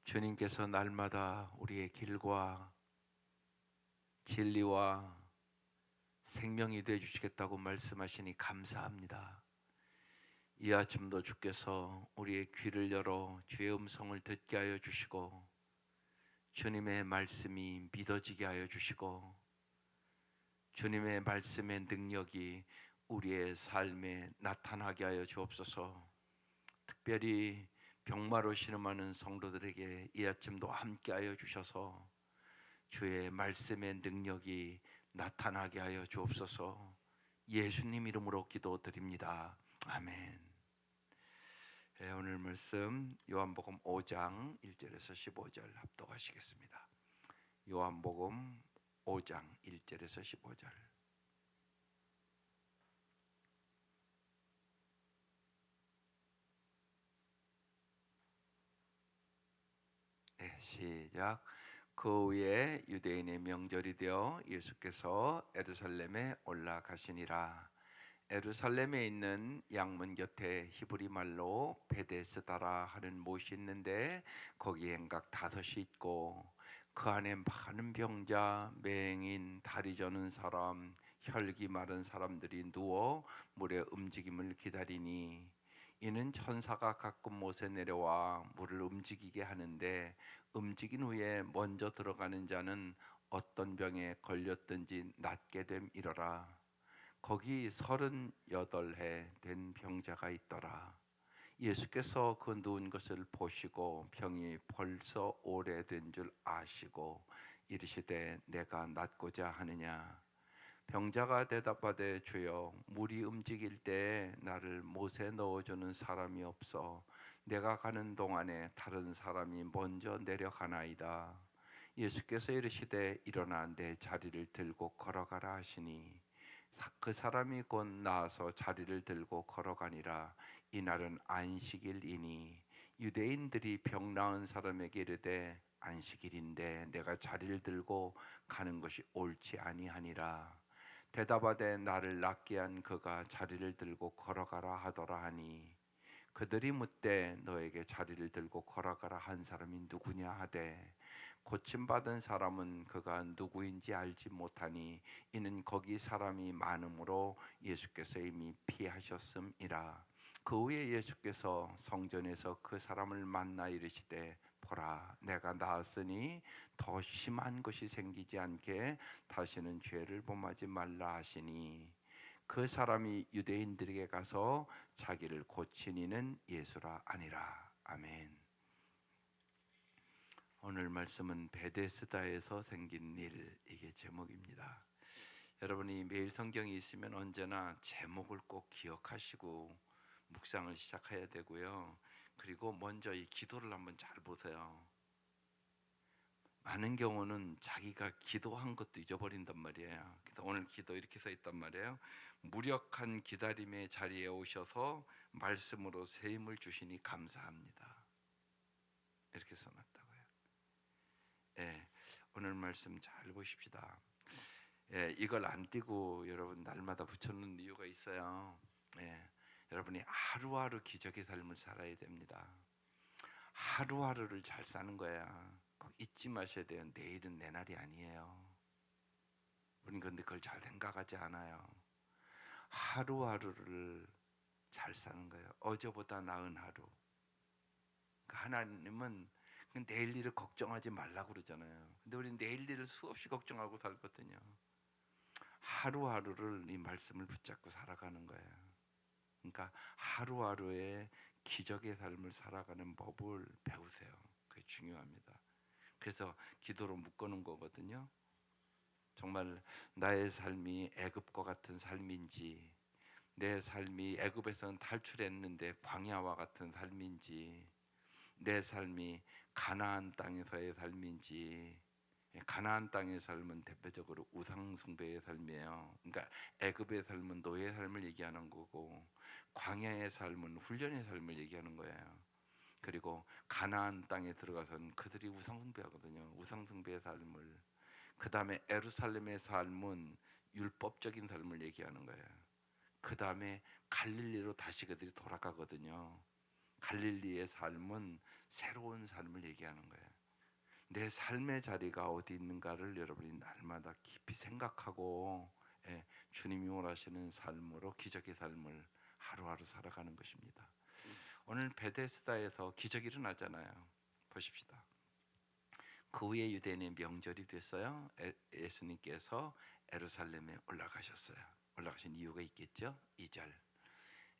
주님께서 날마다 우리의 길과 진리와 생명이 되어 주시겠다고 말씀하시니 감사합니다. 이 아침도 주께서 우리의 귀를 열어 주의 음성을 듣게 하여 주시고, 주님의 말씀이 믿어지게 하여 주시고, 주님의 말씀의 능력이 우리의 삶에 나타나게 하여 주옵소서. 특별히 병마로 신음하는 성도들에게 이 아침도 함께 하여 주셔서 주의 말씀의 능력이 나타나게 하여 주옵소서. 예수님 이름으로 기도드립니다. 아멘. 오늘 말씀 요한복음 5장 1절에서 15절 합독하시겠습니다. 요한복음 5장 1절에서 15절. 시작. 그 후에 유대인의 명절이 되어 예수께서 예루살렘에 올라가시니라. 예루살렘에 있는 양문 곁에 히브리 말로 베데스다라 하는 못이 있는데, 거기에 행각 5이 있고 그 안에 많은 병자, 맹인, 다리 저는 사람, 혈기 마른 사람들이 누워 물의 움직임을 기다리니, 이는 천사가 가끔 못에 내려와 물을 움직이게 하는데, 움직인 후에 먼저 들어가는 자는 어떤 병에 걸렸든지 낫게 됨이러라. 거기 38해 된 병자가 있더라. 예수께서 그 누운 것을 보시고 병이 벌써 오래된 줄 아시고 이르시되 내가 낫고자 하느냐. 병자가 대답하되 주여, 물이 움직일 때 나를 못에 넣어주는 사람이 없어 내가 가는 동안에 다른 사람이 먼저 내려가나이다. 예수께서 이르시되 일어나 내 자리를 들고 걸어가라 하시니, 그 사람이 곧 나아서 자리를 들고 걸어가니라. 이날은 안식일이니 유대인들이 병 나은 사람에게 이르되 안식일인데 내가 자리를 들고 가는 것이 옳지 아니하니라. 대답하되 나를 낫게 한 그가 자리를 들고 걸어가라 하더라 하니, 그들이 묻되 너에게 자리를 들고 걸어가라 한 사람이 누구냐 하되, 고침받은 사람은 그가 누구인지 알지 못하니 이는 거기 사람이 많으므로 예수께서 이미 피하셨음이라. 그 후에 예수께서 성전에서 그 사람을 만나 이르시되 보라, 내가 나았으니 더 심한 것이 생기지 않게 다시는 죄를 범하지 말라 하시니, 그 사람이 유대인들에게 가서 자기를 고친 이는 예수라 아니라. 아멘. 오늘 말씀은 베데스다에서 생긴 일, 이게 제목입니다. 여러분이 매일 성경이 있으면 언제나 제목을 꼭 기억하시고 묵상을 시작해야 되고요. 그리고 먼저 이 기도를 한번 잘 보세요. 많은 경우는 자기가 기도한 것도 잊어버린단 말이에요. 그래서 오늘 기도 이렇게 써 있단 말이에요. 무력한 기다림의 자리에 오셔서 말씀으로 새 힘을 주시니 감사합니다. 이렇게 써놨다고요. 오늘 말씀 잘 보십시다. 이걸 안 띄고 여러분 날마다 붙여놓는 이유가 있어요. 여러분이 하루하루 기적의 삶을 살아야 됩니다. 하루하루를 잘 사는 거야. 꼭 잊지 마셔야 돼요. 내일은 내 날이 아니에요. 우린 근데 그걸 잘 생각하지 않아요. 하루하루를 잘 사는 거예요. 어제보다 나은 하루. 하나님은 내일 일을 걱정하지 말라고 그러잖아요. 근데 우리는 내일 일을 수없이 걱정하고 살거든요. 하루하루를 이 말씀을 붙잡고 살아가는 거예요. 그러니까 하루하루의 기적의 삶을 살아가는 법을 배우세요. 그게 중요합니다. 그래서 기도로 묶어놓은 거거든요. 정말 나의 삶이 애굽과 같은 삶인지, 내 삶이 애굽에서는 탈출했는데 광야와 같은 삶인지, 내 삶이 가나안 땅에서의 삶인지. 가나안 땅의 삶은 대표적으로 우상 숭배의 삶이에요. 그러니까 애굽의 삶은 노예의 삶을 얘기하는 거고, 광야의 삶은 훈련의 삶을 얘기하는 거예요. 그리고 가나안 땅에 들어가서는 그들이 우상 숭배하거든요. 우상 숭배의 삶을. 그 다음에 예루살렘의 삶은 율법적인 삶을 얘기하는 거예요. 그 다음에 갈릴리로 다시 그들이 돌아가거든요. 갈릴리의 삶은 새로운 삶을 얘기하는 거예요. 내 삶의 자리가 어디 있는가를 여러분이 날마다 깊이 생각하고 주님이 원하시는 삶으로 기적의 삶을 하루하루 살아가는 것입니다. 오늘 베데스다에서 기적이 일어나잖아요. 보십시다. 그 후에 유대인의 명절이 됐어요. 예수님께서 예루살렘에 올라가셨어요. 올라가신 이유가 있겠죠. 2절.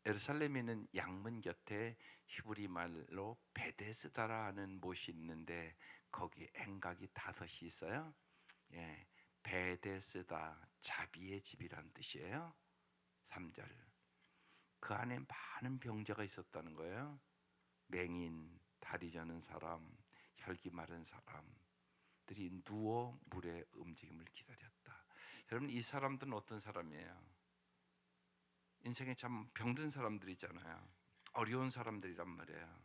예루살렘에 있는 양문 곁에 히브리 말로 베데스다라는 못이 있는데 거기 행각이 5이 있어요. 베데스다, 자비의 집이란 뜻이에요. 3절. 그 안에 많은 병자가 있었다는 거예요. 맹인, 다리 저는 사람, 혈기 마른 사람들이 누워 물의 움직임을 기다렸다. 여러분, 이 사람들은 어떤 사람이에요? 인생에 참 병든 사람들이잖아요. 어려운 사람들이란 말이에요.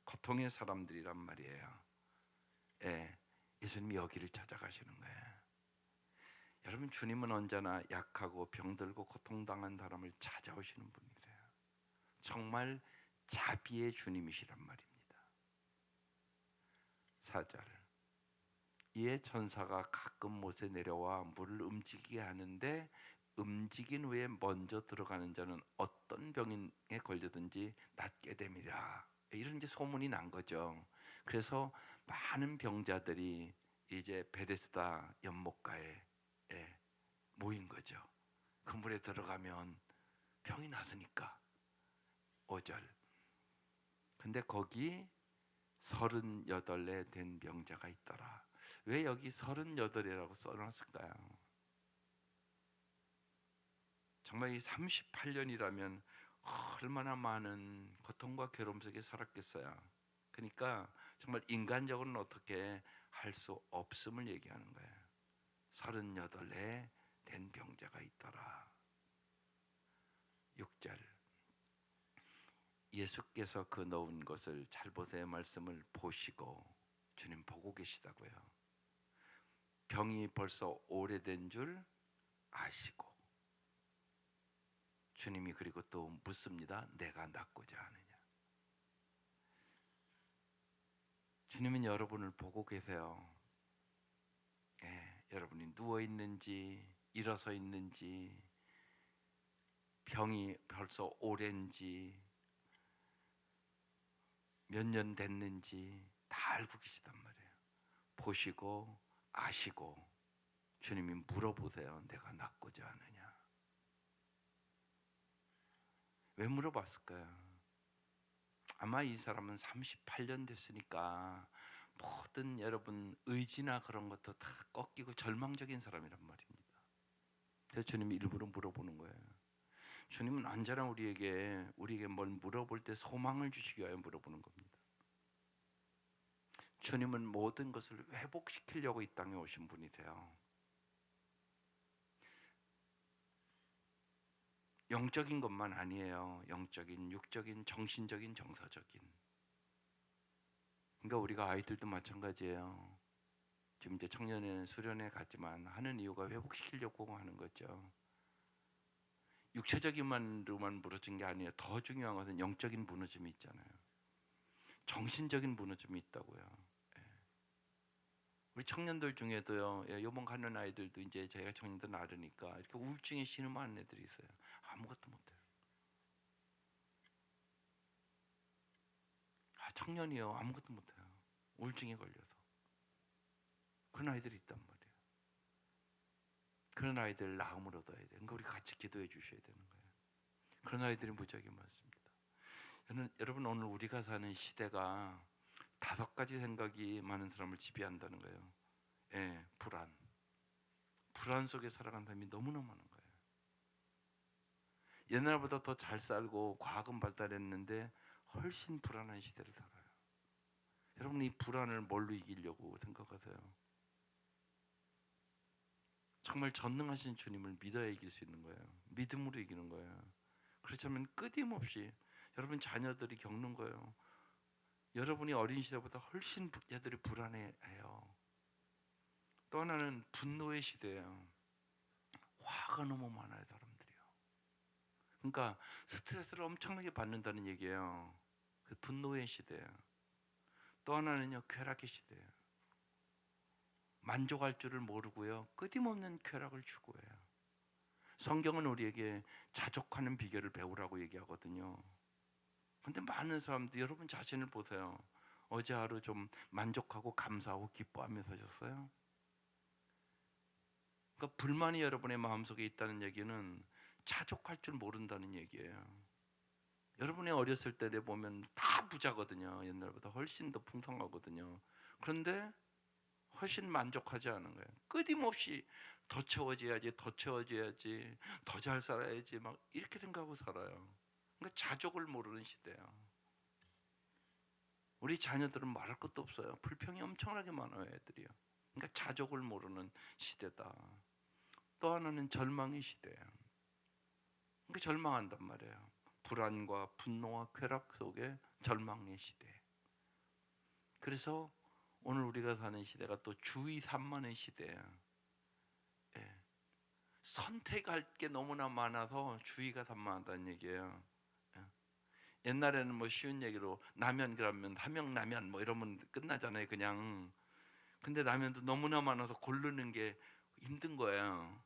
고통의 사람들이란 말이에요. 예수님이 여기를 찾아가시는 거예요. 여러분, 주님은 언제나 약하고 병들고 고통당한 사람을 찾아오시는 분이세요. 정말 자비의 주님이시란 말입니다. 4절. 이에 천사가 가끔 못에 내려와 물을 움직이게 하는데 움직인 후에 먼저 들어가는 자는 어떤 병에 걸려든지 낫게 됨이라. 이런 이제 소문이 난 거죠. 그래서 많은 병자들이 이제 베데스다 연못가에 모인 거죠. 그 물에 들어가면 병이 나으니까. 5절. 근데 거기 38에 된 병자가 있더라. 왜 여기 38이라고 써놨을까요? 정말 이 38년이라면 얼마나 많은 고통과 괴로움 속에 살았겠어요. 그러니까 정말 인간적으로는 어떻게 할 수 없음을 얘기하는 거예요. 38에 된 병자가 있더라. 6절. 예수께서 그 넣은 것을 잘 보세요. 말씀을 보시고 주님 보고 계시다고요. 병이 벌써 오래된 줄 아시고 주님이 그리고 또 묻습니다. 내가 낫고자 하느냐. 주님은 여러분을 보고 계세요. 여러분이 누워 있는지 일어서 있는지 병이 벌써 오랜지 몇 년 됐는지 다 알고 계시단 말이에요. 보시고 아시고 주님이 물어보세요. 내가 낫고자 하느냐. 왜 물어봤을까요? 아마 이 사람은 38년 됐으니까 모든 여러분 의지나 그런 것도 다 꺾이고 절망적인 사람이란 말입니다. 그래서 주님이 일부러 물어보는 거예요. 주님은 언제나 우리에게 뭘 물어볼 때 소망을 주시기 위하여 물어보는 겁니다. 주님은 모든 것을 회복시키려고 이 땅에 오신 분이세요. 영적인 것만 아니에요. 영적인, 육적인, 정신적인, 정서적인. 그러니까 우리가 아이들도 마찬가지예요. 지금 이제 청년회 수련회 갔지만 하는 이유가 회복시키려고 하는 거죠. 육체적인만으로만 무너진 게 아니에요. 더 중요한 것은 영적인 무너짐이 있잖아요. 정신적인 무너짐이 있다고요. 우리 청년들 중에도요, 요번 가는 아이들도 이제 저희가 청년들 나르니까 이렇게 우울증에 신음하는 애들이 있어요. 아무것도 못해요. 청년이요, 아무것도 못해요. 우울증에 걸려서. 그런 아이들이 있단 말이에요. 그런 아이들 나음을 얻어야 돼요. 그러니까 우리 같이 기도해 주셔야 되는 거예요. 그런 아이들이 무지하게 많습니다. 여러분, 오늘 우리가 사는 시대가 5가지 생각이 많은 사람을 지배한다는 거예요. 불안 속에 살아가는 사람이 너무나 많은 거예요. 옛날보다 더 잘 살고 과학은 발달했는데 훨씬 불안한 시대를 살아요. 여러분, 이 불안을 뭘로 이기려고 생각하세요? 정말 전능하신 주님을 믿어야 이길 수 있는 거예요. 믿음으로 이기는 거예요. 그렇지 않으면 끊임없이 여러분 자녀들이 겪는 거예요. 여러분이 어린 시대보다 훨씬 애들이 불안해해요. 또 하나는 분노의 시대예요. 화가 너무 많아요, 사람들이요. 그러니까 스트레스를 엄청나게 받는다는 얘기예요. 분노의 시대예요. 또 하나는요, 쾌락의 시대예요. 만족할 줄을 모르고요, 끊임없는 쾌락을 추구해요. 성경은 우리에게 자족하는 비결을 배우라고 얘기하거든요. 근데 많은 사람들, 여러분 자신을 보세요. 어제 하루 좀 만족하고 감사하고 기뻐하며 사셨어요? 그러니까 불만이 여러분의 마음속에 있다는 얘기는 자족할 줄 모른다는 얘기예요. 여러분이 어렸을 때 보면 다 부자거든요. 옛날보다 훨씬 더 풍성하거든요. 그런데 훨씬 만족하지 않은 거예요. 끊임없이 더 채워져야지, 더 채워져야지, 더 잘 살아야지, 막 이렇게 생각하고 살아요. 그러니까 자족을 모르는 시대예요. 우리 자녀들은 말할 것도 없어요. 불평이 엄청나게 많아요, 애들이요. 그러니까 자족을 모르는 시대다. 또 하나는 절망의 시대예요. 그러니까 절망한단 말이에요. 불안과 분노와 쾌락 속에 절망의 시대. 그래서 오늘 우리가 사는 시대가 또 주의 산만의 시대예요. 예. 선택할 게 너무나 많아서 주의가 산만하다는 얘기예요. 예. 옛날에는 뭐 쉬운 얘기로 라면 그러면 함흥라면 뭐 이러면 끝나잖아요, 그냥. 근데 라면도 너무나 많아서 고르는 게 힘든 거예요.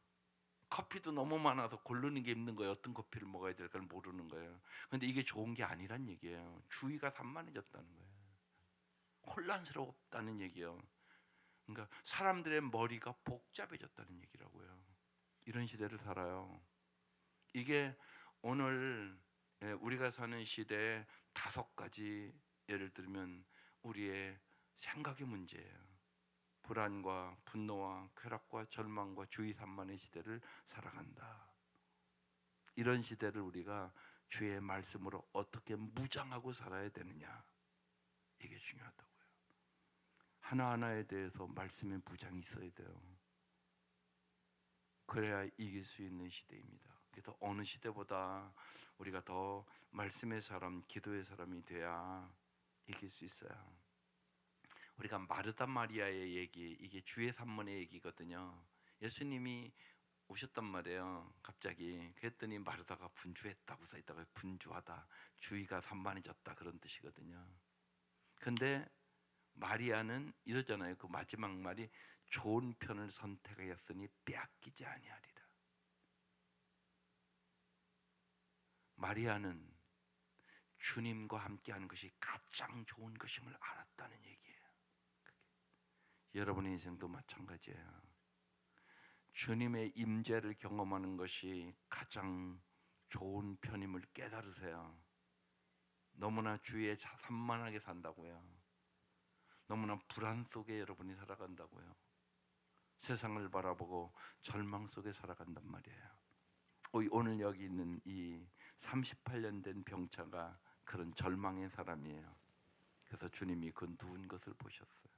커피도 너무 많아서 고르는 게 힘든 거예요. 어떤 커피를 먹어야 될까를 모르는 거예요. 근데 이게 좋은 게 아니란 얘기예요. 주의가 산만해졌다는 거예요. 혼란스럽다는 얘기예요. 그러니까 사람들의 머리가 복잡해졌다는 얘기라고요. 이런 시대를 살아요. 이게 오늘 우리가 사는 시대의 5가지, 예를 들면 우리의 생각의 문제예요. 불안과 분노와 쾌락과 절망과 주의 산만의 시대를 살아간다. 이런 시대를 우리가 주의 말씀으로 어떻게 무장하고 살아야 되느냐, 이게 중요하다고요. 하나하나에 대해서 말씀의 무장이 있어야 돼요. 그래야 이길 수 있는 시대입니다. 그래서 어느 시대보다 우리가 더 말씀의 사람, 기도의 사람이 돼야 이길 수 있어요. 우리가 마르다 마리아의 얘기, 이게 주의 산문의 얘기거든요. 예수님이 오셨단 말이에요. 갑자기. 그랬더니 마르다가 분주했다고 써있다가, 분주하다, 주의가 산만해졌다, 그런 뜻이거든요. 근데 마리아는 이러잖아요. 그 마지막 말이 좋은 편을 선택하였으니 빼앗기지 아니하리라. 마리아는 주님과 함께하는 것이 가장 좋은 것임을 알았다는 얘기예요. 여러분의 인생도 마찬가지예요. 주님의 임재를 경험하는 것이 가장 좋은 편임을 깨달으세요. 너무나 주위에 산만하게 산다고요. 너무나 불안 속에 여러분이 살아간다고요. 세상을 바라보고 절망 속에 살아간단 말이에요. 오늘 여기 있는 이 38년 된 병차가 그런 절망의 사람이에요. 그래서 주님이 그 누운 것을 보셨어요.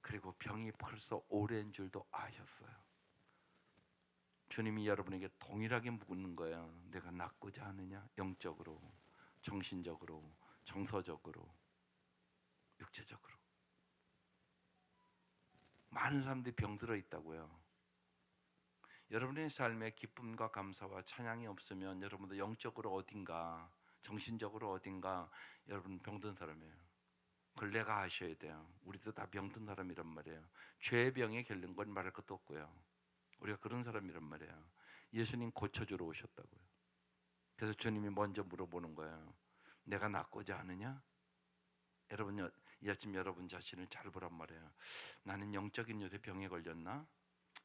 그리고 병이 벌써 오래인 줄도 아셨어요. 주님이 여러분에게 동일하게 묻는 거예요. 내가 낫고자 하느냐? 영적으로, 정신적으로, 정서적으로, 육체적으로. 많은 사람들이 병들어 있다고요. 여러분의 삶에 기쁨과 감사와 찬양이 없으면 여러분도 영적으로 어딘가, 정신적으로 어딘가 여러분 병든 사람이에요. 그걸 내가 아셔야 돼요. 우리도 다 병든 사람이란 말이에요. 죄의 병에 결린 건 말할 것도 없고요. 우리가 그런 사람이란 말이에요. 예수님 고쳐주러 오셨다고요. 그래서 주님이 먼저 물어보는 거예요. 내가 낫고자 하느냐? 여러분, 이 아침 여러분 자신을 잘 보란 말이에요. 나는 영적인 요새 병에 걸렸나?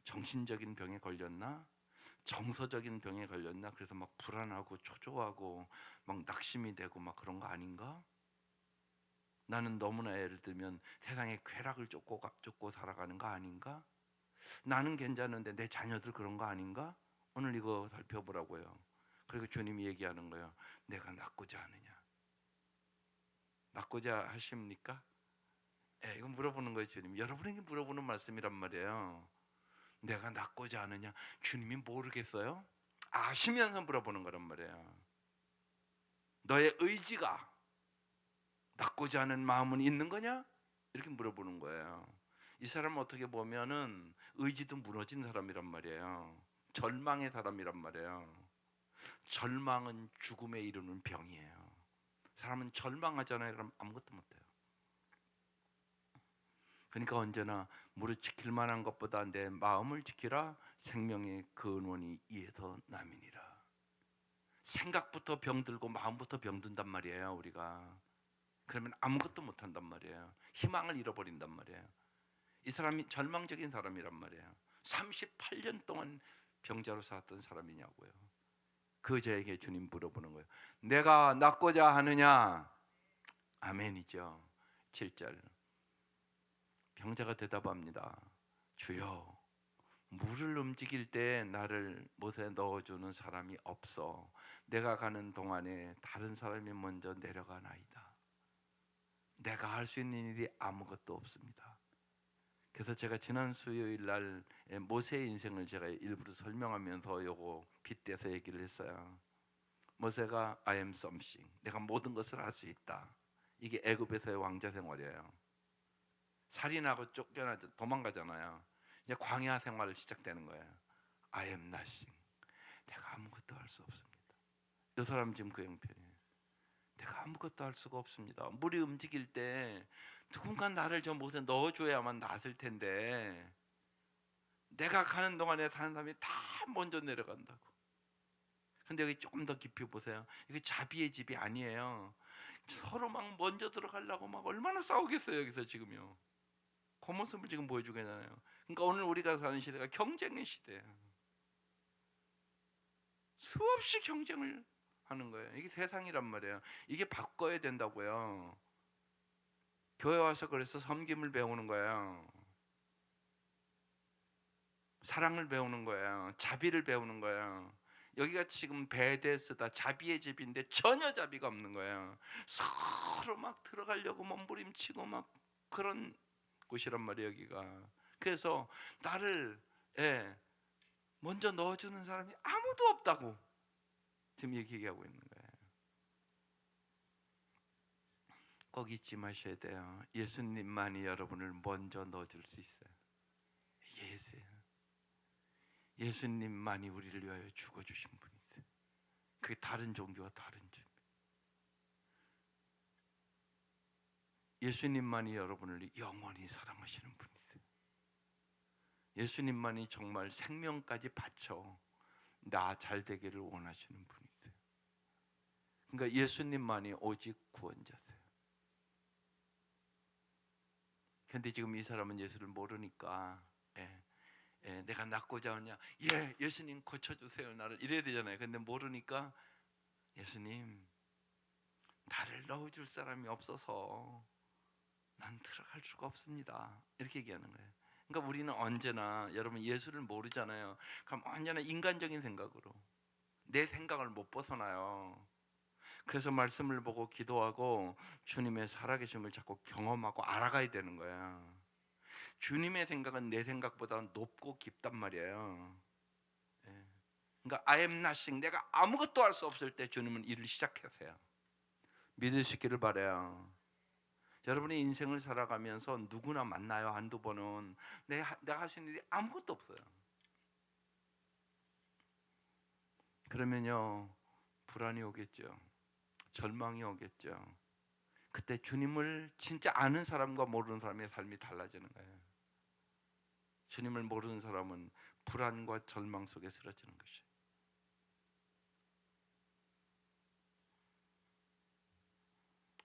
정신적인 병에 걸렸나? 정서적인 병에 걸렸나? 그래서 막 불안하고 초조하고 막 낙심이 되고 막 그런 거 아닌가? 나는 너무나 예를 들면 세상의 쾌락을 쫓고 살아가는 거 아닌가? 나는 괜찮은데 내 자녀들 그런 거 아닌가? 오늘 이거 살펴보라고요. 그리고 주님이 얘기하는 거예요. 내가 낫고자 하느냐? 낫고자 하십니까? 이거 물어보는 거예요, 주님. 여러분에게 물어보는 말씀이란 말이에요. 내가 낫고자 하느냐? 주님이 모르겠어요? 아시면서 물어보는 거란 말이에요. 너의 의지가 낫고자 하는 마음은 있는 거냐? 이렇게 물어보는 거예요. 이 사람은 어떻게 보면은 의지도 무너진 사람이란 말이에요. 절망의 사람이란 말이에요. 절망은 죽음에 이르는 병이에요. 사람은 절망하잖아요. 그럼 아무것도 못해요. 그러니까 언제나 무릇 지킬 만한 것보다 내 마음을 지키라. 생명의 근원이 이에서 남이니라. 생각부터 병들고 마음부터 병든단 말이에요, 우리가. 그러면 아무것도 못한단 말이에요. 희망을 잃어버린단 말이에요. 이 사람이 절망적인 사람이란 말이에요. 38년 동안 병자로 살았던 사람이냐고요. 그 저에게 주님 물어보는 거예요. 내가 낫고자 하느냐? 아멘이죠. 7절 병자가 대답합니다. 주여, 물을 움직일 때 나를 못에 넣어주는 사람이 없어. 내가 가는 동안에 다른 사람이 먼저 내려가나이다. 내가 할 수 있는 일이 아무것도 없습니다. 그래서 제가 지난 수요일 날 모세의 인생을 제가 일부러 설명하면서 요거 빗대서 얘기를 했어요. 모세가 I am something, 내가 모든 것을 할 수 있다. 이게 애굽에서의 왕자 생활이에요. 살인하고 쫓겨나 도망가잖아요. 이제 광야 생활을 시작되는 거예요. I am nothing, 내가 아무것도 할 수 없습니다. 이 사람 지금 그 형편이에요. 내가 아무것도 할 수가 없습니다. 물이 움직일 때 누군가 나를 저 못에 넣어줘야만 낫을 텐데 내가 가는 동안에 사는 사람이 다 먼저 내려간다고. 근데 여기 조금 더 깊이 보세요. 이게 자비의 집이 아니에요. 서로 막 먼저 들어가려고 막 얼마나 싸우겠어요, 여기서 지금요. 그 모습을 지금 보여주고 있잖아요. 그러니까 오늘 우리가 사는 시대가 경쟁의 시대예요. 수없이 경쟁을 하는 거예요. 이게 세상이란 말이에요. 이게 바꿔야 된다고요. 교회 와서 그래서 섬김을 배우는 거예요. 사랑을 배우는 거예요. 자비를 배우는 거예요. 여기가 지금 베데스다, 자비의 집인데 전혀 자비가 없는 거예요. 서로 막 들어가려고 몸부림치고 막 그런 곳이란 말이에요, 여기가. 그래서 나를 먼저 넣어주는 사람이 아무도 없다고 지금 얘기하고 있는 거예요. 꼭 잊지 마셔야 돼요. 예수님만이 여러분을 먼저 넣어줄 수 있어요. 예수예요. 예수님만이 우리를 위하여 죽어주신 분이세요. 그게 다른 종교와 다른 점. 예수님만이 여러분을 영원히 사랑하시는 분이세요. 예수님만이 정말 생명까지 바쳐 나 잘 되기를 원하시는 분이세요. 그러니까 예수님만이 오직 구원자세요. 그런데 지금 이 사람은 예수를 모르니까 내가 낫고자 하냐? 예수님 고쳐주세요 나를, 이래야 되잖아요. 근데 모르니까 예수님, 나를 넣어줄 사람이 없어서 난 들어갈 수가 없습니다, 이렇게 얘기하는 거예요. 그러니까 우리는 언제나, 여러분 예수를 모르잖아요. 그럼 언제나 인간적인 생각으로 내 생각을 못 벗어나요. 그래서 말씀을 보고 기도하고 주님의 살아계심을 자꾸 경험하고 알아가야 되는 거야. 주님의 생각은 내 생각보다 높고 깊단 말이에요. 그러니까 I am nothing, 내가 아무것도 할 수 없을 때 주님은 일을 시작하세요. 믿을 수 있기를 바라요. 여러분의 인생을 살아가면서 누구나 만나요. 한두 번은 내가 할 수 있는 일이 아무것도 없어요. 그러면요, 불안이 오겠죠. 절망이 오겠죠. 그때 주님을 진짜 아는 사람과 모르는 사람의 삶이 달라지는 거예요. 주님을 모르는 사람은 불안과 절망 속에 쓰러지는 것이에요.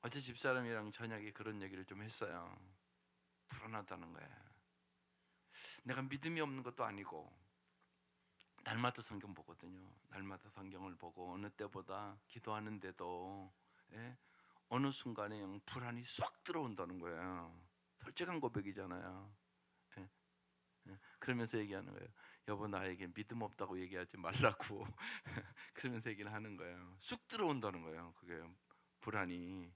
어제 집사람이랑 저녁에 그런 얘기를 좀 했어요. 불안하다는 거예요. 내가 믿음이 없는 것도 아니고 날마다 성경 보거든요. 날마다 성경을 보고 어느 때보다 기도하는데도 어느 순간에 불안이 쏙 들어온다는 거예요. 솔직한 고백이잖아요. 그러면서 얘기하는 거예요. 여보, 나에게 믿음 없다고 얘기하지 말라고. 그러면서 얘기를 하는 거예요. 쑥 들어온다는 거예요. 그게 불안이.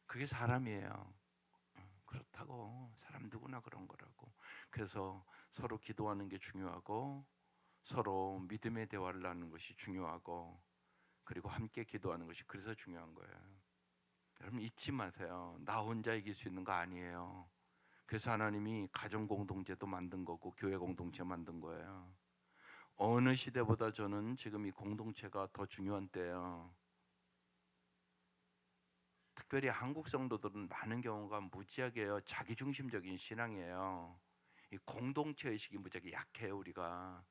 그게 사람이에요. 그렇다고, 사람 누구나 그런 거라고. 그래서 서로 기도하는 게 중요하고, 서로 믿음의 대화를 나누는 것이 중요하고, 그리고 함께 기도하는 것이 그래서 중요한 거예요. 여러분 잊지 마세요. 나 혼자 이길 수 있는 거 아니에요. 그래서 하나님이 가정 공동체도 만든 거고 교회 공동체 만든 거예요. 어느 시대보다 저는 지금 이 공동체가 더 중요한 때예요. 특별히 한국 성도들은 많은 경우가 무지하게 자기중심적인 신앙이에요. 이 공동체 의식이 무지하게 약해요 우리가.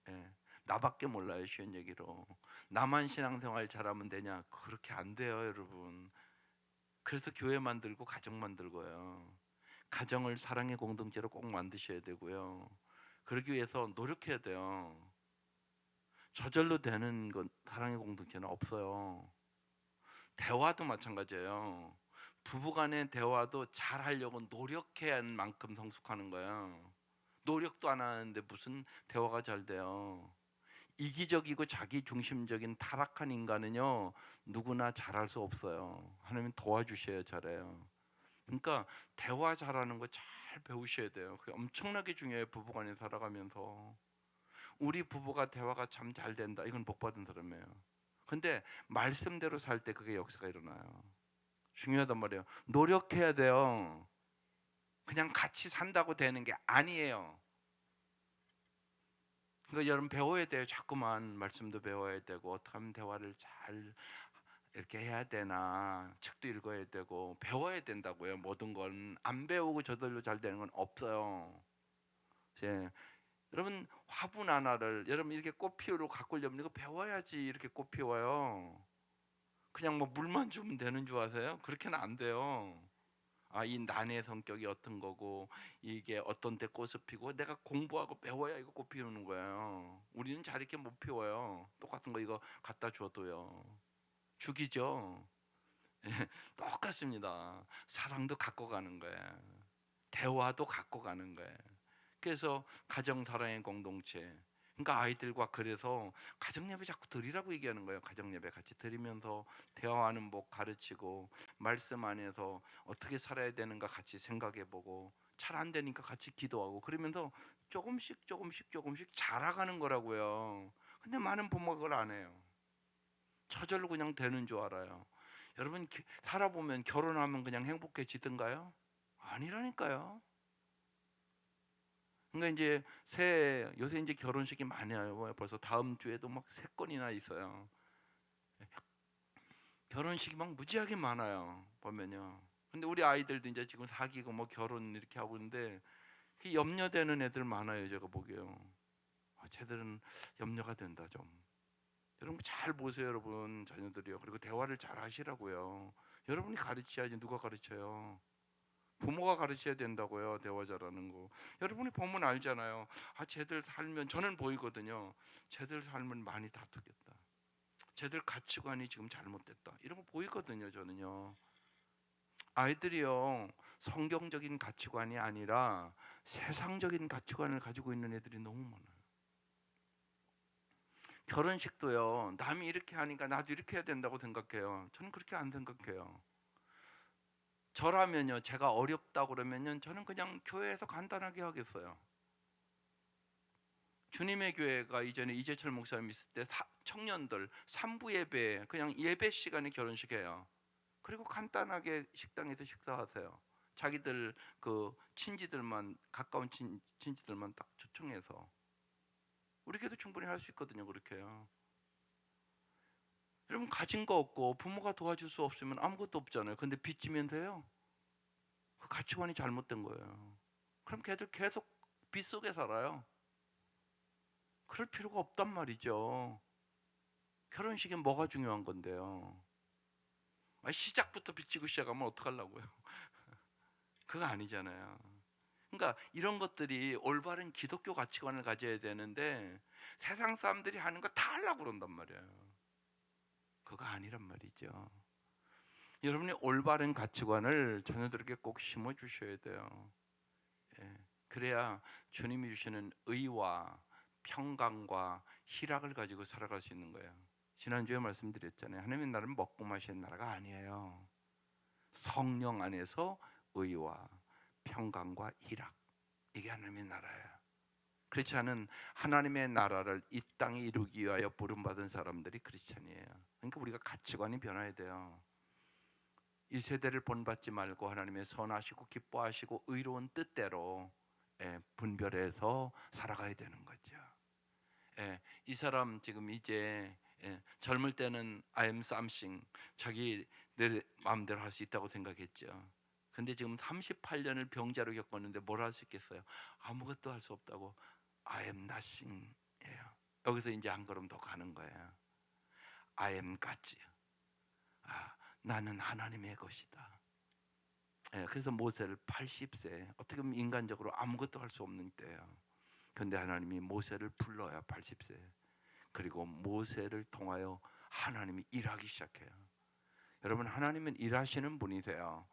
예. 나밖에 몰라요. 쉬운 얘기로 나만 신앙생활 잘하면 되냐? 그렇게 안 돼요 여러분. 그래서 교회 만들고 가정 만들고요. 가정을 사랑의 공동체로 꼭 만드셔야 되고요. 그러기 위해서 노력해야 돼요. 저절로 되는 건 사랑의 공동체는 없어요. 대화도 마찬가지예요. 부부간의 대화도 잘 하려고 노력해야 하는 만큼 성숙하는 거예요. 노력도 안 하는데 무슨 대화가 잘 돼요. 이기적이고 자기중심적인 타락한 인간은요 누구나 잘할 수 없어요. 하나님 도와주셔야 잘해요. 그러니까 대화 잘하는 거 잘 배우셔야 돼요. 그게 엄청나게 중요해요. 부부간에 살아가면서 우리 부부가 대화가 참 잘 된다, 이건 복 받은 사람이에요. 근데 말씀대로 살 때 그게 역사가 일어나요. 중요하단 말이에요. 노력해야 돼요. 그냥 같이 산다고 되는 게 아니에요. 그러니까 여러분 배워야 돼요. 자꾸만 말씀도 배워야 되고 어떻게 하면 대화를 잘 이렇게 해야 되나, 책도 읽어야 되고 배워야 된다고요. 모든 건 안 배우고 저절로 잘 되는 건 없어요. 이제 여러분 화분 하나를 여러분 이렇게 꽃 피우러 가꾸려면 이거 배워야지. 이렇게 꽃 피워요. 그냥 뭐 물만 주면 되는 줄 아세요? 그렇게는 안 돼요. 아, 이 난의 성격이 어떤 거고 이게 어떤 때 꽃을 피고 내가 공부하고 배워야 이거 꽃 피우는 거예요. 우리는 잘 이렇게 못 피워요. 똑같은 거 이거 갖다 줘도요. 죽이죠. 똑같습니다. 사랑도 갖고 가는 거예요. 대화도 갖고 가는 거예요. 그래서 가정 사랑의 공동체. 그러니까 아이들과 그래서 가정 예배 자꾸 드리라고 얘기하는 거예요. 가정 예배 같이 드리면서 대화하는 법 가르치고 말씀 안에서 어떻게 살아야 되는가 같이 생각해 보고 잘 안 되니까 같이 기도하고 그러면서 조금씩 자라가는 거라고요. 근데 많은 부모가 그걸 안 해요. 저절로 그냥 되는 줄 알아요. 여러분 살아보면 결혼하면 그냥 행복해지던가요? 아니라니까요. 그러니까 이제 요새 이제 결혼식이 많아요. 벌써 다음 주에도 막 3건이나 있어요. 결혼식이 막 무지하게 많아요. 보면요. 근데 우리 아이들도 이제 지금 사귀고 뭐 결혼 이렇게 하고 있는데 염려되는 애들 많아요. 제가 보기에요. 쟤들은 염려가 된다 좀. 여러분 잘 보세요, 여러분 자녀들이요. 그리고 대화를 잘 하시라고요. 여러분이 가르쳐야지 누가 가르쳐요? 부모가 가르쳐야 된다고요. 대화 잘하는 거. 여러분이 보면 알잖아요. 쟤들 살면 저는 보이거든요. 쟤들 살면 많이 다투겠다. 쟤들 가치관이 지금 잘못됐다. 이런 거 보이거든요. 저는요. 아이들이요. 성경적인 가치관이 아니라 세상적인 가치관을 가지고 있는 애들이 너무 많아요. 결혼식도요. 남이 이렇게 하니까 나도 이렇게 해야 된다고 생각해요. 저는 그렇게 안 생각해요. 저라면요, 제가 어렵다고 그러면요, 저는 그냥 교회에서 간단하게 하겠어요. 주님의 교회가 이전에 이재철 목사님 있을 때 청년들 3부 예배, 그냥 예배 시간에 결혼식 해요. 그리고 간단하게 식당에서 식사하세요. 자기들 그 친지들만, 가까운 친지들만 딱 초청해서. 우리 교회도 충분히 할 수 있거든요. 그렇게요. 여러분 가진 거 없고 부모가 도와줄 수 없으면 아무것도 없잖아요. 근데 빚지면서요, 그 가치관이 잘못된 거예요. 그럼 걔들 계속 빚 속에 살아요. 그럴 필요가 없단 말이죠. 결혼식엔 뭐가 중요한 건데요. 시작부터 빚지고 시작하면 어떡하려고요. 그거 아니잖아요. 그러니까 이런 것들이 올바른 기독교 가치관을 가져야 되는데 세상 사람들이 하는 거 다 하려고 그런단 말이에요. 그거 아니란 말이죠. 여러분이 올바른 가치관을 자녀들에게 꼭 심어 주셔야 돼요. 예. 그래야 주님이 주시는 의와 평강과 희락을 가지고 살아갈 수 있는 거예요. 지난주에 말씀드렸잖아요. 하나님의 나라는 먹고 마시는 나라가 아니에요. 성령 안에서 의와 평강과 희락, 이게 하나님의 나라예요. 그렇지 않은 하나님의 나라를 이 땅에 이루기 위하여 부름받은 사람들이 크리스찬이에요. 그러니까 우리가 가치관이 변화해야 돼요. 이 세대를 본받지 말고 하나님의 선하시고 기뻐하시고 의로운 뜻대로 분별해서 살아가야 되는 거죠. 이 사람 지금 이제 젊을 때는 I am something, 자기 내 마음대로 할 수 있다고 생각했죠. 근데 지금 38년을 병자로 겪었는데 뭘 할 수 있겠어요? 아무것도 할 수 없다고. I am nothing이에요. 여기서 이제 한 걸음 더 가는 거예요. I am God's. 나는 하나님의 것이다. 그래서 모세를 80세, 어떻게 보면 인간적으로 아무것도 할 수 없는 때예요. 근데 하나님이 모세를 불러요. 80세. 그리고 모세를 통하여 하나님이 일하기 시작해요. 여러분, 하나님은 일하시는 분이세요.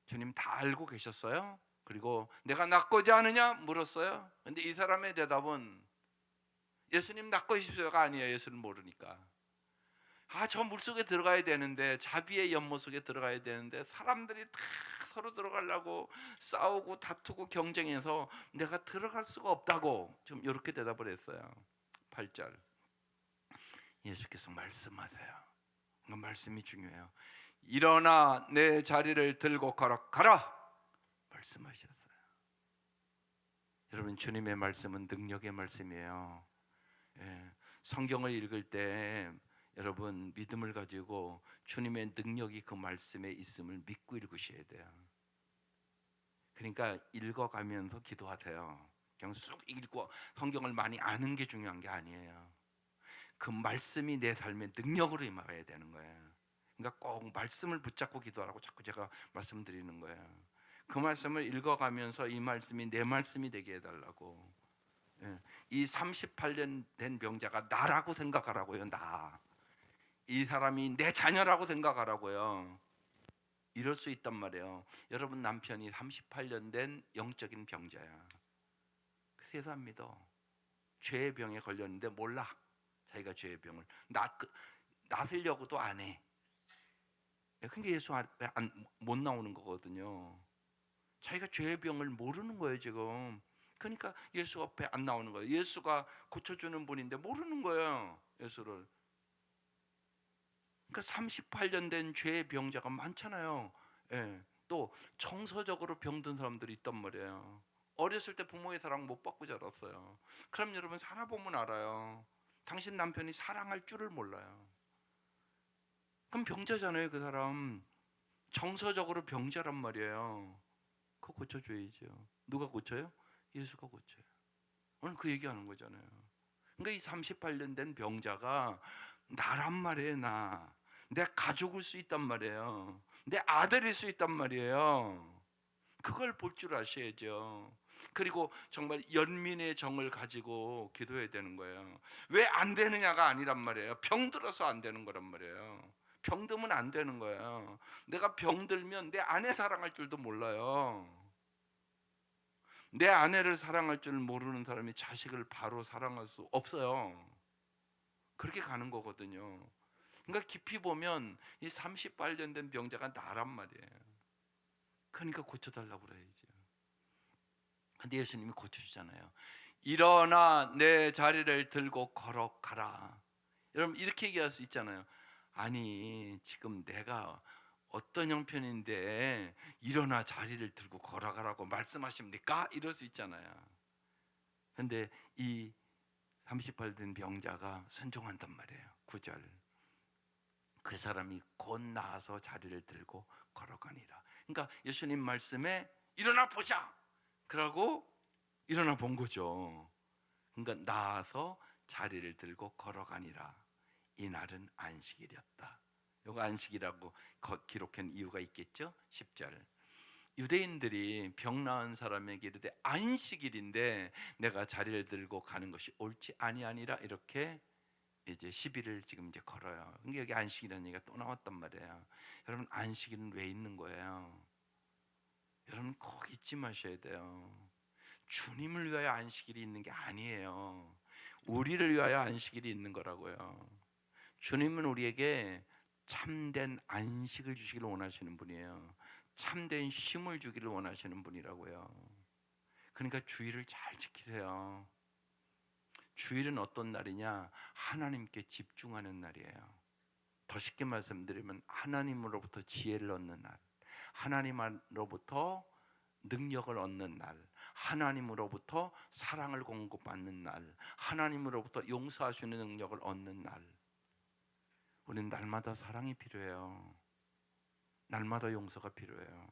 주님 다 알고 계셨어요. 그리고 내가 낫고자 하느냐 물었어요. 근데 이 사람의 대답은 예수님 낫고 싶어요가 아니에요. 예수를 모르니까. 저 물속에 들어가야 되는데, 자비의 연못 속에 들어가야 되는데 사람들이 다 서로 들어가려고 싸우고 다투고 경쟁해서 내가 들어갈 수가 없다고 좀 이렇게 대답을 했어요. 8절 예수께서 말씀하세요. 그 말씀이 중요해요. 일어나 내 자리를 들고 가라 말씀하셨어요. 여러분, 주님의 말씀은 능력의 말씀이에요. 성경을 읽을 때 여러분 믿음을 가지고 주님의 능력이 그 말씀에 있음을 믿고 읽으셔야 돼요. 그러니까 읽어가면서 기도하세요. 그냥 쑥 읽고 성경을 많이 아는 게 중요한 게 아니에요. 그 말씀이 내 삶의 능력으로 임하여야 되는 거예요. 그러니까 꼭 말씀을 붙잡고 기도하라고 자꾸 제가 말씀드리는 거예요. 그 말씀을 읽어가면서 이 말씀이 내 말씀이 되게 해달라고. 이 38년 된 병자가 나라고 생각하라고요. 이 사람이 내 자녀라고 생각하라고요. 이럴 수 있단 말이에요. 여러분 남편이 38년 된 영적인 병자야. 세상 안 믿어. 죄의 병에 걸렸는데 몰라. 자기가 죄의 병을 낫으려고도 안 해. 그러니까 예수 앞에 못 나오는 거거든요. 자기가 죄의 병을 모르는 거예요 지금. 그러니까 예수 앞에 안 나오는 거예요. 예수가 고쳐주는 분인데 모르는 거예요 예수를. 그러니까 38년 된 죄의 병자가 많잖아요. 또 정서적으로 병든 사람들이 있단 말이에요. 어렸을 때 부모의 사랑 못 받고 자랐어요. 그럼 여러분 살아보면 알아요. 당신 남편이 사랑할 줄을 몰라요. 그럼 병자잖아요. 그 사람 정서적으로 병자란 말이에요. 그거 고쳐줘야죠. 누가 고쳐요? 예수가 고쳐요. 오늘 그 얘기하는 거잖아요. 그러니까 이 38년 된 병자가 나란 말이에요. 내 가족일 수 있단 말이에요. 내 아들일 수 있단 말이에요. 그걸 볼 줄 아셔야죠. 그리고 정말 연민의 정을 가지고 기도해야 되는 거예요. 왜 안 되느냐가 아니란 말이에요. 병들어서 안 되는 거란 말이에요. 병들면 안 되는 거예요. 내가 병들면 내 아내 사랑할 줄도 몰라요. 내 아내를 사랑할 줄 모르는 사람이 자식을 바로 사랑할 수 없어요. 그렇게 가는 거거든요. 그러니까 깊이 보면 이 38년 된 병자가 나란 말이에요. 그러니까 고쳐달라고 그래야죠. 근데 예수님이 고쳐주잖아요. 일어나 내 자리를 들고 걸어가라. 여러분 이렇게 얘기할 수 있잖아요. 아니 지금 내가 어떤 형편인데 일어나 자리를 들고 걸어가라고 말씀하십니까? 이럴 수 있잖아요. 근데 이 38 된 병자가 순종한단 말이에요. 9절 그 사람이 곧 나아서 자리를 들고 걸어가니라. 그러니까 예수님 말씀에 일어나 보자 그러고 일어나 본 거죠. 그러니까 나아서 자리를 들고 걸어가니라. 이날은 안식일이었다. 이거 안식이라고 기록한 이유가 있겠죠. 10절 유대인들이 병 나은 사람에게 이르되 안식일인데 내가 자리를 들고 가는 것이 옳지 아니하니라 이렇게 이제 시비를 지금 이제 걸어요. 그러니까 여기 안식이라는 얘기가 또 나왔단 말이에요. 여러분 안식일은 왜 있는 거예요? 여러분 꼭 잊지 마셔야 돼요. 주님을 위하여 안식일이 있는 게 아니에요. 우리를 위하여 안식일이 있는 거라고요. 주님은 우리에게 참된 안식을 주시기를 원하시는 분이에요. 참된 쉼을 주기를 원하시는 분이라고요. 그러니까 주일을 잘 지키세요. 주일은 어떤 날이냐? 하나님께 집중하는 날이에요. 더 쉽게 말씀드리면 하나님으로부터 지혜를 얻는 날, 하나님으로부터 능력을 얻는 날, 하나님으로부터 사랑을 공급받는 날, 하나님으로부터 용서하시는 능력을 얻는 날. 우리는 날마다 사랑이 필요해요. 날마다 용서가 필요해요.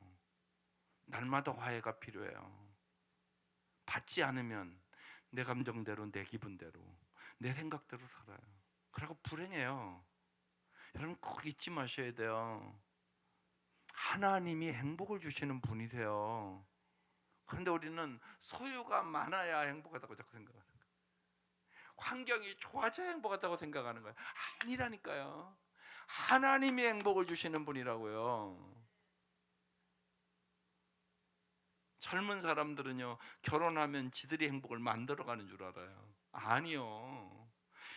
날마다 화해가 필요해요. 받지 않으면 내 감정대로, 내 기분대로, 내 생각대로 살아요. 그러고 불행해요. 여러분 꼭 잊지 마셔야 돼요. 하나님이 행복을 주시는 분이세요. 그런데 우리는 소유가 많아야 행복하다고 자꾸 생각하는 거예요. 환경이 좋아져야 행복하다고 생각하는 거예요. 아니라니까요. 하나님이 행복을 주시는 분이라고요. 젊은 사람들은요, 결혼하면 지들이 행복을 만들어가는 줄 알아요. 아니요.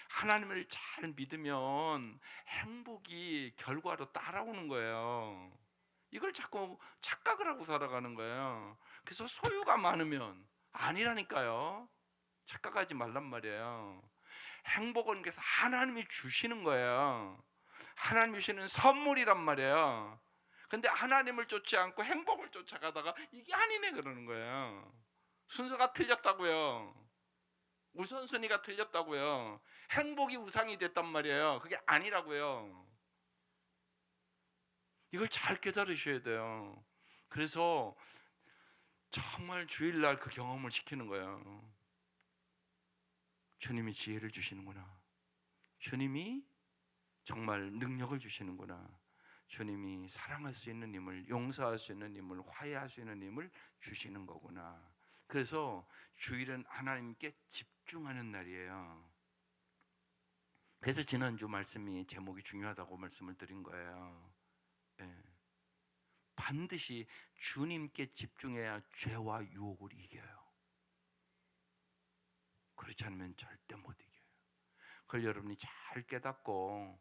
하나님을 잘 믿으면 행복이 결과로 따라오는 거예요. 이걸 자꾸 착각을 하고 살아가는 거예요. 그래서 소유가 많으면 아니라니까요. 착각하지 말란 말이에요. 행복은 그래서 하나님이 주시는 거예요. 하나님이 주시는 선물이란 말이에요. 근데 하나님을 쫓지 않고 행복을 쫓아가다가 이게 아니네 그러는 거예요. 순서가 틀렸다고요. 우선순위가 틀렸다고요. 행복이 우상이 됐단 말이에요. 그게 아니라고요. 이걸 잘 깨달으셔야 돼요. 그래서 정말 주일날 그 경험을 시키는 거예요. 주님이 지혜를 주시는구나. 주님이 정말 능력을 주시는구나. 주님이 사랑할 수 있는 힘을, 용서할 수 있는 힘을, 화해할 수 있는 힘을 주시는 거구나. 그래서 주일은 하나님께 집중하는 날이에요. 그래서 지난주 말씀이 제목이 중요하다고 말씀을 드린 거예요. 네. 반드시 주님께 집중해야 죄와 유혹을 이겨요. 그렇지 않으면 절대 못 이겨요. 그걸 여러분이 잘 깨닫고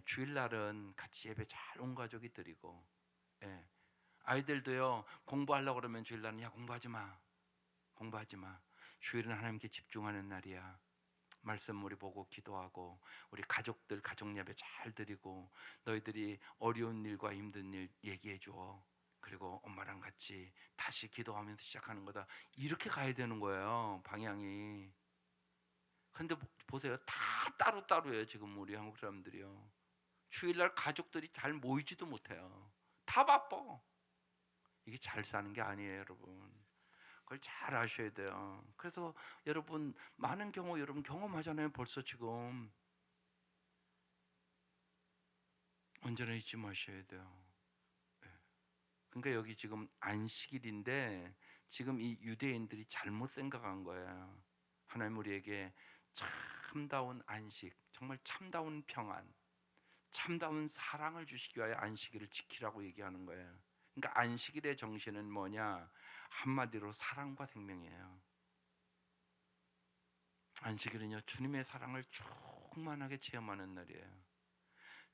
주일날은 같이 예배 잘 온 가족이 드리고, 아이들도요 공부하려고 그러면 주일날은 야 공부하지 마, 공부하지 마. 주일은 하나님께 집중하는 날이야. 말씀 우리 보고 기도하고 우리 가족들 가족 예배 잘 드리고 너희들이 어려운 일과 힘든 일 얘기해 줘. 그리고 엄마랑 같이 다시 기도하면서 시작하는 거다. 이렇게 가야 되는 거예요, 방향이. 근데 보세요, 다 따로따로예요 지금 우리 한국 사람들이요. 주일날 가족들이 잘 모이지도 못해요. 다 바빠. 이게 잘 사는 게 아니에요, 여러분. 그걸 잘 아셔야 돼요. 그래서 여러분 많은 경우 여러분 경험하잖아요. 벌써 지금. 언제나 잊지 마셔야 돼요. 그러니까 여기 지금 안식일인데 지금 이 유대인들이 잘못 생각한 거예요. 하나님 우리에게 참다운 안식, 정말 참다운 평안, 참다운 사랑을 주시기 위하여 안식일을 지키라고 얘기하는 거예요. 그러니까 안식일의 정신은 뭐냐? 한마디로 사랑과 생명이에요. 안식일은요 주님의 사랑을 충만하게 체험하는 날이에요.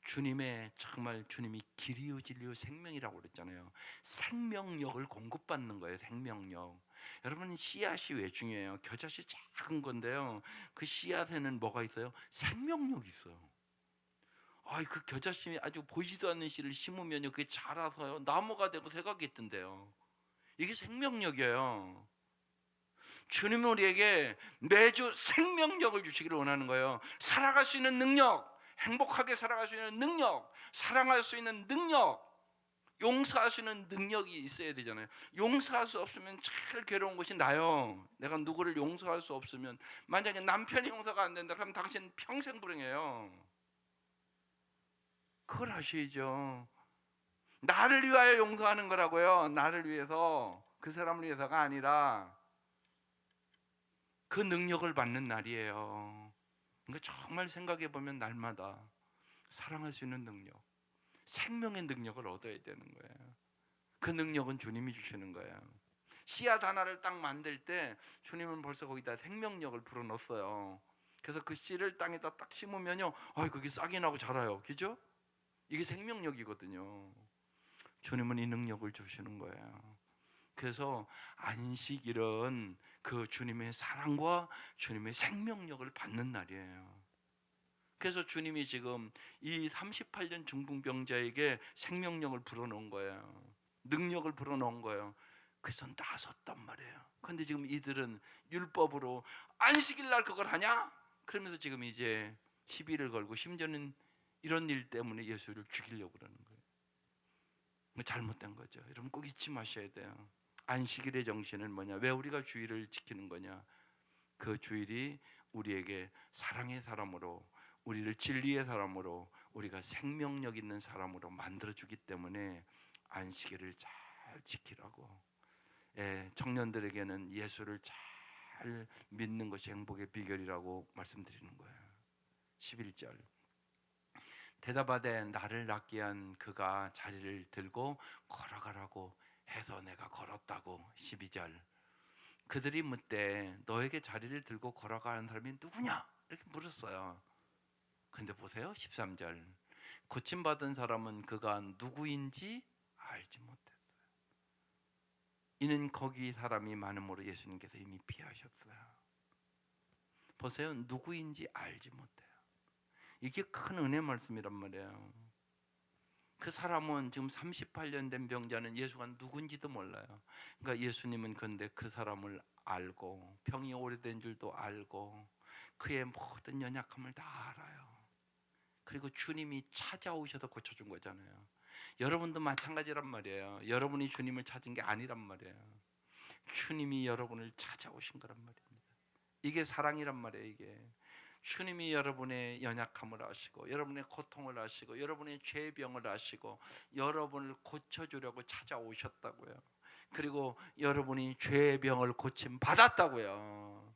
주님의 정말 주님이 길이요 진리요 생명이라고 그랬잖아요. 생명력을 공급받는 거예요. 생명력. 여러분 씨앗이 왜 중요해요? 겨자씨 작은 건데요. 그 씨앗에는 뭐가 있어요? 생명력이 있어요. 그 겨자씨이 아주 보이지도 않는 씨를 심으면요 그게 자라서요 나무가 되고 새가 겠던데요. 이게 생명력이에요. 주님은 우리에게 매주 생명력을 주시기를 원하는 거예요. 살아갈 수 있는 능력, 행복하게 살아갈 수 있는 능력, 사랑할 수 있는 능력, 용서할 수 있는 능력이 있어야 되잖아요. 용서할 수 없으면 제일 괴로운 것이 나요. 내가 누구를 용서할 수 없으면, 만약에 남편이 용서가 안 된다 그러면 당신 평생 불행해요. 그걸 아셔야죠. 나를 위하여 용서하는 거라고요. 나를 위해서, 그 사람을 위해서가 아니라 그 능력을 받는 날이에요. 그러니까 정말 생각해 보면 날마다 사랑할 수 있는 능력, 생명의 능력을 얻어야 되는 거예요. 그 능력은 주님이 주시는 거예요. 씨앗 하나를 딱 만들 때 주님은 벌써 거기다 생명력을 불어넣었어요. 그래서 그 씨를 땅에다 딱 심으면요, 그게 싹이 나고 자라요. 그죠? 이게 생명력이거든요. 주님은 이 능력을 주시는 거예요. 그래서 안식일은 그 주님의 사랑과 주님의 생명력을 받는 날이에요. 그래서 주님이 지금 이 38년 중풍병자에게 생명력을 불어넣은 거예요. 능력을 불어넣은 거예요. 그래서 나섰단 말이에요. 그런데 지금 이들은 율법으로 안식일 날 그걸 하냐? 그러면서 지금 이제 시비를 걸고, 심지어는 이런 일 때문에 예수를 죽이려고 그러는 거예요. 잘못된 거죠. 여러분 꼭 잊지 마셔야 돼요. 안식일의 정신은 뭐냐? 왜 우리가 주일을 지키는 거냐? 그 주일이 우리에게 사랑의 사람으로, 우리를 진리의 사람으로, 우리가 생명력 있는 사람으로 만들어주기 때문에 안식일을 잘 지키라고. 청년들에게는 예수를 잘 믿는 것이 행복의 비결이라고 말씀드리는 거예요. 11절, 대답하되 나를 낫게 한 그가 자리를 들고 걸어가라고 해서 내가 걸었다고. 12절, 그들이 묻되 너에게 자리를 들고 걸어가는 사람이 누구냐? 이렇게 물었어요. 근데 보세요, 13절, 고침받은 사람은 그가 누구인지 알지 못했어요. 이는 거기 사람이 많음으로 예수님께서 이미 피하셨어요. 보세요, 누구인지 알지 못해요. 이게 큰 은혜 말씀이란 말이에요. 그 사람은 지금 38년 된 병자는 예수가 누군지도 몰라요. 그러니까 예수님은 그런데 그 사람을 알고 병이 오래된 줄도 알고 그의 모든 연약함을 다 알아요. 그리고 주님이 찾아오셔서 고쳐준 거잖아요. 여러분도 마찬가지란 말이에요. 여러분이 주님을 찾은 게 아니란 말이에요. 주님이 여러분을 찾아오신 거란 말입니다. 이게 사랑이란 말이에요. 이게 주님이 여러분의 연약함을 아시고 여러분의 고통을 아시고 여러분의 죄병을 아시고 여러분을 고쳐주려고 찾아오셨다고요. 그리고 여러분이 죄병을 고침 받았다고요.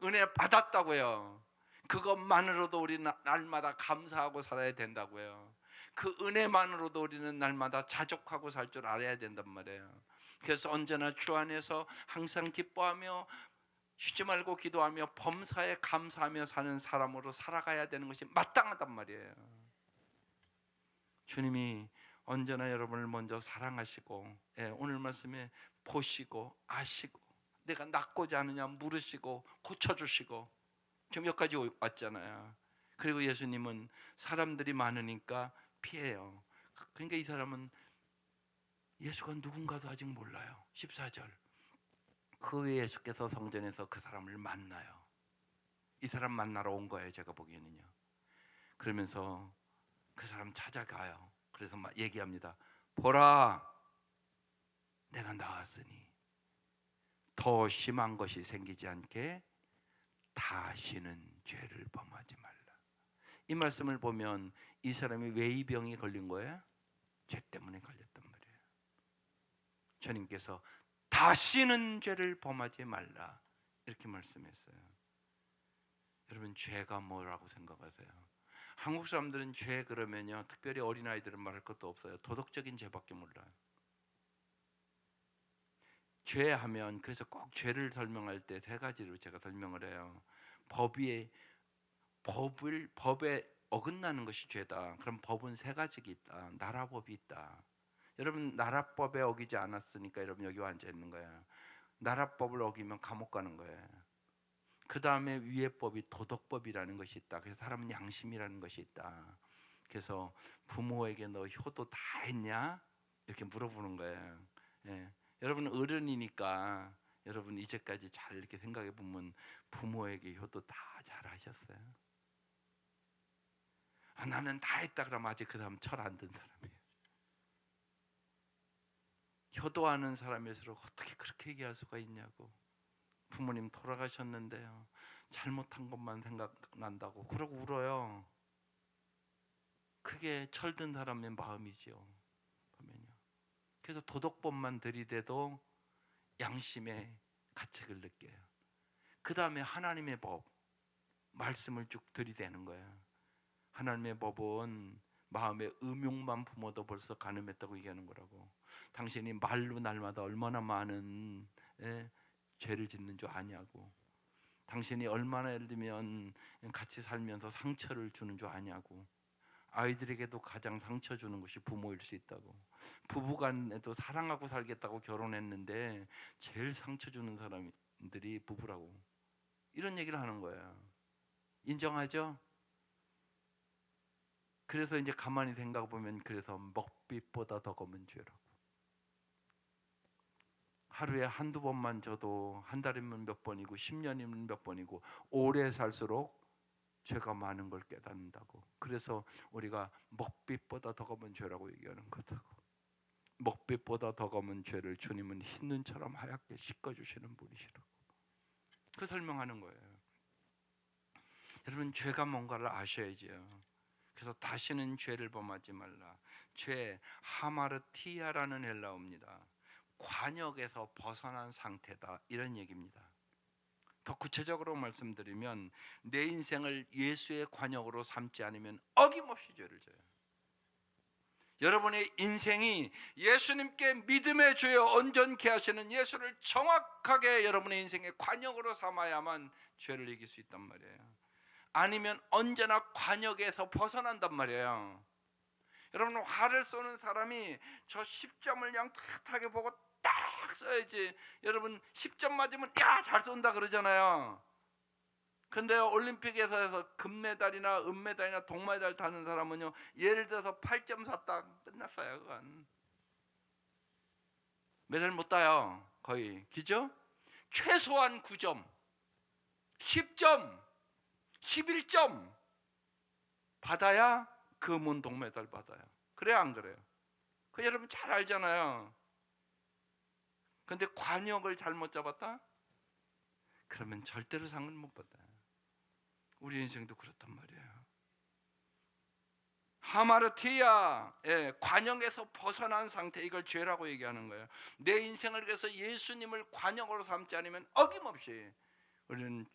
은혜 받았다고요. 그것만으로도 우리는 날마다 감사하고 살아야 된다고요. 그 은혜만으로도 우리는 날마다 자족하고 살 줄 알아야 된단 말이에요. 그래서 언제나 주 안에서 항상 기뻐하며 쉬지 말고 기도하며 범사에 감사하며 사는 사람으로 살아가야 되는 것이 마땅하단 말이에요. 주님이 언제나 여러분을 먼저 사랑하시고, 오늘 말씀에 보시고 아시고 내가 낫고자 하느냐 물으시고 고쳐주시고 지금 여기까지 왔잖아요. 그리고 예수님은 사람들이 많으니까 피해요. 그러니까 이 사람은 예수가 누군가도 아직 몰라요. 14절, 그 후에 예수께서 성전에서 그 사람을 만나요. 이 사람 만나러 온 거예요, 제가 보기에는요. 그러면서 그 사람 찾아가요. 그래서 막 얘기합니다. 보라, 내가 나았으니 더 심한 것이 생기지 않게 다시는 죄를 범하지 말라. 이 말씀을 보면 이 사람이 왜 이 병이 걸린 거예요? 죄 때문에 걸렸단 말이에요. 주님께서 다시는 죄를 범하지 말라 이렇게 말씀했어요. 여러분, 죄가 뭐라고 생각하세요? 한국 사람들은 죄 그러면요, 특별히 어린아이들은 말할 것도 없어요. 도덕적인 죄밖에 몰라요. 죄하면, 그래서 꼭 죄를 설명할 때 세 가지로 제가 설명을 해요. 법에 어긋나는 것이 죄다. 그럼 법은 세 가지가 있다. 나라법이 있다. 여러분, 나라법에 어기지 않았으니까 여러분 여기 앉아 있는 거예요. 나라법을 어기면 감옥 가는 거예요. 그 다음에 위의 법이 도덕법이라는 것이 있다. 그래서 사람은 양심이라는 것이 있다. 그래서 부모에게 너 효도 다 했냐? 이렇게 물어보는 거예요. 여러분 어른이니까 여러분 이제까지 잘 이렇게 생각해 보면 부모에게 효도 다 잘하셨어요? 나는 다 했다 그러면 아직 그 사람 철 안 든 사람이에요. 효도하는 사람일수록 어떻게 그렇게 얘기할 수가 있냐고. 부모님 돌아가셨는데요, 잘못한 것만 생각난다고 그러고 울어요. 그게 철든 사람의 마음이죠, 보면요. 그래서 도덕법만 들이대도 양심의 가책을 느껴요. 그 다음에 하나님의 법, 말씀을 쭉 들이대는 거예요. 하나님의 법은 마음의 음욕만 품어도 벌써 간음했다고 얘기하는 거라고. 당신이 말로 날마다 얼마나 많은 죄를 짓는 줄 아냐고. 당신이 얼마나 예를 들면 같이 살면서 상처를 주는 줄 아냐고. 아이들에게도 가장 상처 주는 것이 부모일 수 있다고. 부부간에도 사랑하고 살겠다고 결혼했는데 제일 상처 주는 사람들이 부부라고. 이런 얘기를 하는 거예요. 인정하죠? 그래서 이제 가만히 생각해 보면 그래서 먹빛보다 더 검은 죄라고. 하루에 한두 번만 져도 한 달이면 몇 번이고 10년이면 몇 번이고 오래 살수록 죄가 많은 걸 깨닫는다고. 그래서 우리가 먹빛보다 더 검은 죄라고 얘기하는 거다고. 먹빛보다 더 검은 죄를 주님은 흰 눈처럼 하얗게 씻어주시는 분이시라고. 그 설명하는 거예요. 여러분, 죄가 뭔가를 아셔야죠. 그래서 다시는 죄를 범하지 말라. 죄, 하마르티아라는 헬라어입니다. 관역에서 벗어난 상태다, 이런 얘기입니다. 더 구체적으로 말씀드리면 내 인생을 예수의 관역으로 삼지 않으면 어김없이 죄를 져요. 여러분의 인생이 예수님께 믿음의 주에 온전케 하시는 예수를 정확하게 여러분의 인생의 관역으로 삼아야만 죄를 이길 수 있단 말이에요. 아니면 언제나 관역에서 벗어난단 말이에요. 여러분, 화를 쏘는 사람이 저 10점을 그냥 탁하게 보고 딱 써야지. 여러분, 10점 맞으면 야, 잘 쏜다 그러잖아요. 근데 올림픽에서 금메달이나 은메달이나 동메달 타는 사람은요, 예를 들어서 8점 샀다 끝났어요. 그건 메달 못 따요. 거의. 그죠? 최소한 9점, 10점, 11점 받아야 금은 동메달 받아요. 그래요, 안 그래요? 그 여러분 잘 알잖아요. 근데 관역을 잘못 잡았다? 그러면 절대로 상을 못 받아요. 우리 인생도 그렇단 말이에요. 하마르티아, 관역에서 벗어난 상태, 이걸 죄라고 얘기하는 거예요. 내 인생을 위해서 예수님을 관역으로 삼지 않으면 어김없이 우리는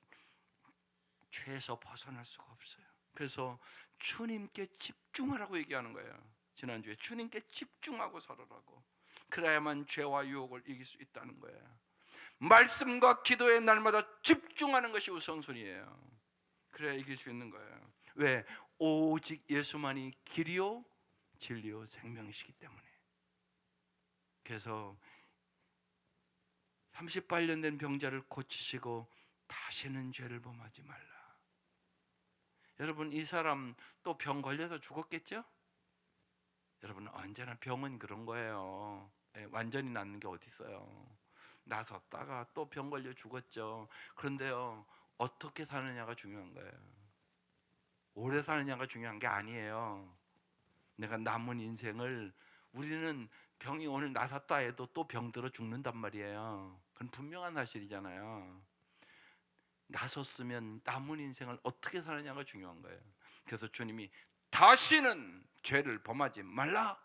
죄에서 벗어날 수가 없어요. 그래서 주님께 집중하라고 얘기하는 거예요. 지난주에 주님께 집중하고 살아라고. 그래야만 죄와 유혹을 이길 수 있다는 거예요. 말씀과 기도에 날마다 집중하는 것이 우선순위예요. 그래야 이길 수 있는 거예요. 왜? 오직 예수만이 길이요 진리요 생명이시기 때문에. 그래서 38년 된 병자를 고치시고 다시는 죄를 범하지 말라. 여러분, 이 사람 또 병 걸려서 죽었겠죠? 여러분, 언제나 병은 그런 거예요. 완전히 낫는 게 어디 있어요. 나섰다가 또 병 걸려 죽었죠. 그런데요, 어떻게 사느냐가 중요한 거예요. 오래 사느냐가 중요한 게 아니에요. 내가 남은 인생을, 우리는 병이 오늘 나섰다 해도 또 병들어 죽는단 말이에요. 그건 분명한 사실이잖아요. 나섰으면 남은 인생을 어떻게 사느냐가 중요한 거예요. 그래서 주님이 다시는 죄를 범하지 말라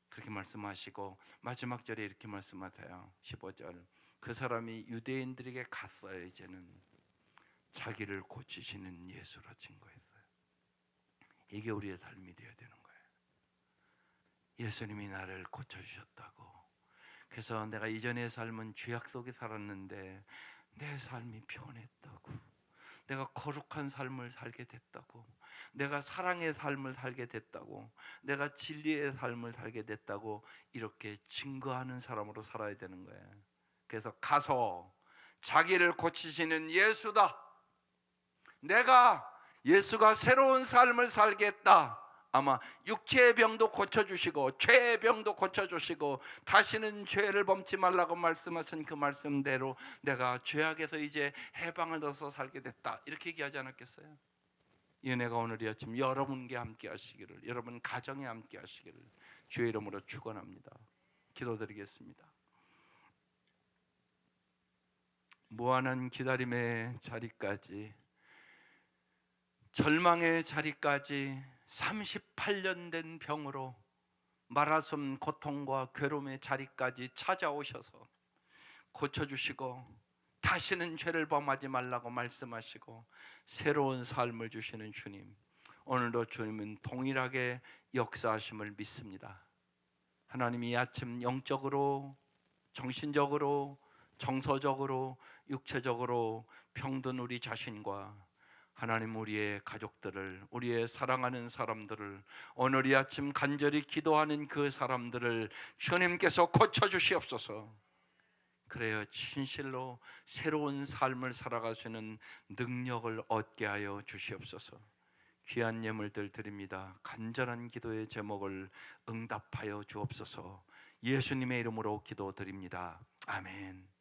그렇게 말씀하시고 마지막 절에 이렇게 말씀하세요. 15절, 그 사람이 유대인들에게 갔어요. 이제는 자기를 고치시는 예수라 증거했어요. 이게 우리의 삶이 되어야 되는 거예요. 예수님이 나를 고쳐주셨다고. 그래서 내가 이전의 삶은 죄악 속에 살았는데 내 삶이 변했다고, 내가 거룩한 삶을 살게 됐다고, 내가 사랑의 삶을 살게 됐다고, 내가 진리의 삶을 살게 됐다고, 이렇게 증거하는 사람으로 살아야 되는 거예요. 그래서 가서 자기를 고치시는 예수다, 내가 예수가 새로운 삶을 살겠다, 아마 육체의 병도 고쳐주시고 죄의 병도 고쳐주시고 다시는 죄를 범치 말라고 말씀하신 그 말씀대로 내가 죄악에서 이제 해방을 얻어서 살게 됐다, 이렇게 얘기하지 않았겠어요? 이 은혜가 오늘 이 아침 여러분께 함께 하시기를, 여러분 가정에 함께 하시기를 주의 이름으로 축원합니다. 기도드리겠습니다. 무한한 기다림의 자리까지, 절망의 자리까지 38년 된 병으로 말하숨 고통과 괴로움의 자리까지 찾아오셔서 고쳐주시고 다시는 죄를 범하지 말라고 말씀하시고 새로운 삶을 주시는 주님, 오늘도 주님은 동일하게 역사하심을 믿습니다. 하나님, 이 아침 영적으로, 정신적으로, 정서적으로, 육체적으로 병든 우리 자신과 하나님, 우리의 가족들을, 우리의 사랑하는 사람들을, 오늘 이 아침 간절히 기도하는 그 사람들을 주님께서 고쳐주시옵소서. 그래야 진실로 새로운 삶을 살아갈 수 있는 능력을 얻게 하여 주시옵소서. 귀한 예물들 드립니다. 간절한 기도의 제목을 응답하여 주옵소서. 예수님의 이름으로 기도드립니다. 아멘.